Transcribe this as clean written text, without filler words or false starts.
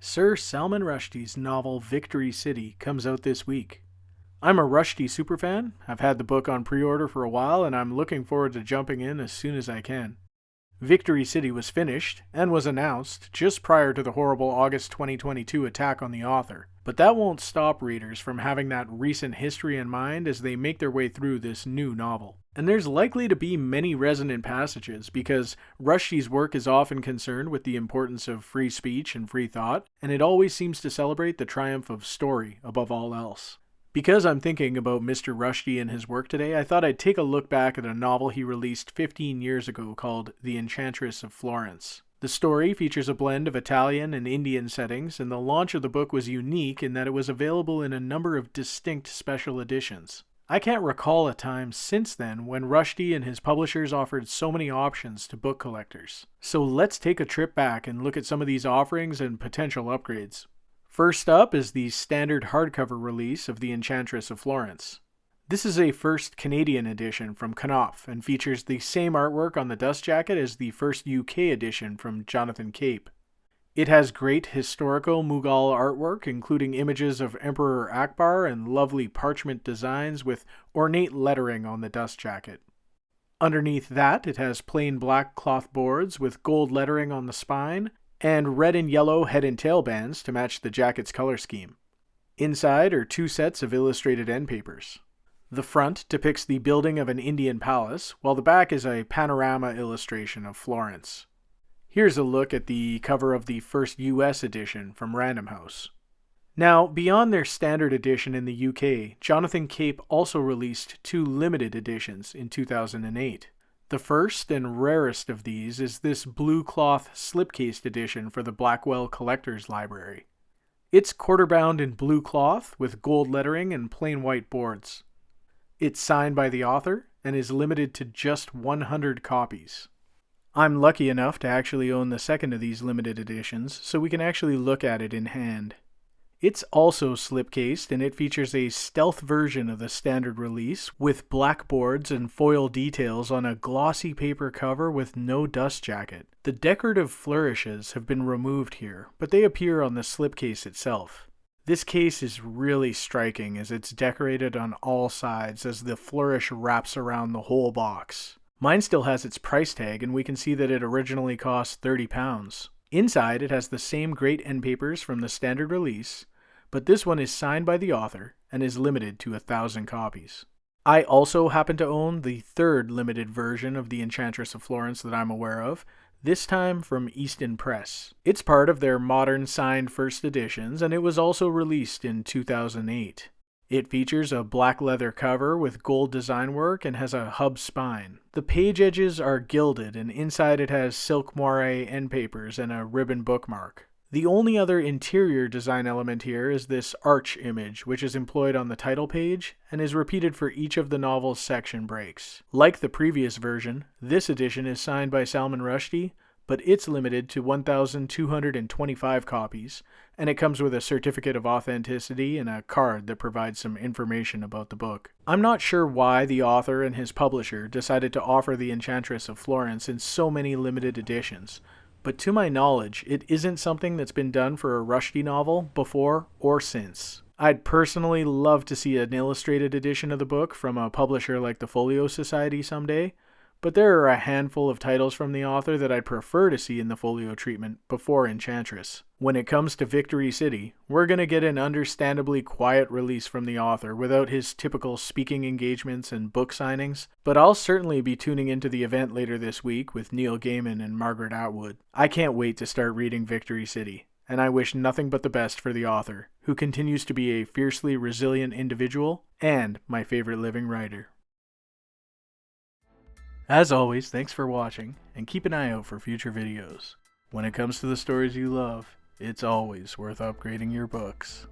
Sir Salman Rushdie's novel Victory City comes out this week. I'm a Rushdie superfan. I've had the book on pre-order for a while, and I'm looking forward to jumping in as soon as I can. Victory City was finished and was announced just prior to the horrible August 2022 attack on the author, but that won't stop readers from having that recent history in mind as they make their way through this new novel. And there's likely to be many resonant passages because Rushdie's work is often concerned with the importance of free speech and free thought, and it always seems to celebrate the triumph of story above all else. Because I'm thinking about Mr. Rushdie and his work today, I thought I'd take a look back at a novel he released 15 years ago called The Enchantress of Florence. The story features a blend of Italian and Indian settings, and the launch of the book was unique in that it was available in a number of distinct special editions. I can't recall a time since then when Rushdie and his publishers offered so many options to book collectors. So let's take a trip back and look at some of these offerings and potential upgrades. First up is the standard hardcover release of The Enchantress of Florence. This is a first Canadian edition from Knopf and features the same artwork on the dust jacket as the first UK edition from Jonathan Cape. It has great historical Mughal artwork, including images of Emperor Akbar and lovely parchment designs with ornate lettering on the dust jacket. Underneath that, it has plain black cloth boards with gold lettering on the spine, and red and yellow head and tail bands to match the jacket's color scheme. Inside are two sets of illustrated end papers. The front depicts the building of an Indian palace, while the back is a panorama illustration of Florence. Here's a look at the cover of the first US edition from Random House. Now, beyond their standard edition in the UK, Jonathan Cape also released two limited editions in 2008. The first and rarest of these is this blue cloth slipcased edition for the Blackwell Collector's Library. It's quarter-bound in blue cloth with gold lettering and plain white boards. It's signed by the author and is limited to just 100 copies. I'm lucky enough to actually own the second of these limited editions, so we can actually look at it in hand. It's also slipcased, and it features a stealth version of the standard release with black boards and foil details on a glossy paper cover with no dust jacket. The decorative flourishes have been removed here, but they appear on the slipcase itself. This case is really striking as it's decorated on all sides as the flourish wraps around the whole box. Mine still has its price tag, and we can see that it originally cost £30. Inside, it has the same great end papers from the standard release, but this one is signed by the author and is limited to 1,000 copies. I also happen to own the third limited version of The Enchantress of Florence that I'm aware of, this time from Easton Press. It's part of their modern signed first editions, and it was also released in 2008. It features a black leather cover with gold design work and has a hub spine. The page edges are gilded, and inside it has silk moire end papers and a ribbon bookmark. The only other interior design element here is this arch image, which is employed on the title page and is repeated for each of the novel's section breaks. Like the previous version, this edition is signed by Salman Rushdie, but it's limited to 1,225 copies, and it comes with a certificate of authenticity and a card that provides some information about the book. I'm not sure why the author and his publisher decided to offer The Enchantress of Florence in so many limited editions, but to my knowledge, it isn't something that's been done for a Rushdie novel before or since. I'd personally love to see an illustrated edition of the book from a publisher like the Folio Society someday, but there are a handful of titles from the author that I'd prefer to see in the folio treatment before Enchantress. When it comes to Victory City, we're going to get an understandably quiet release from the author without his typical speaking engagements and book signings, but I'll certainly be tuning into the event later this week with Neil Gaiman and Margaret Atwood. I can't wait to start reading Victory City, and I wish nothing but the best for the author, who continues to be a fiercely resilient individual and my favorite living writer. As always, thanks for watching, and keep an eye out for future videos. When it comes to the stories you love, it's always worth upgrading your books.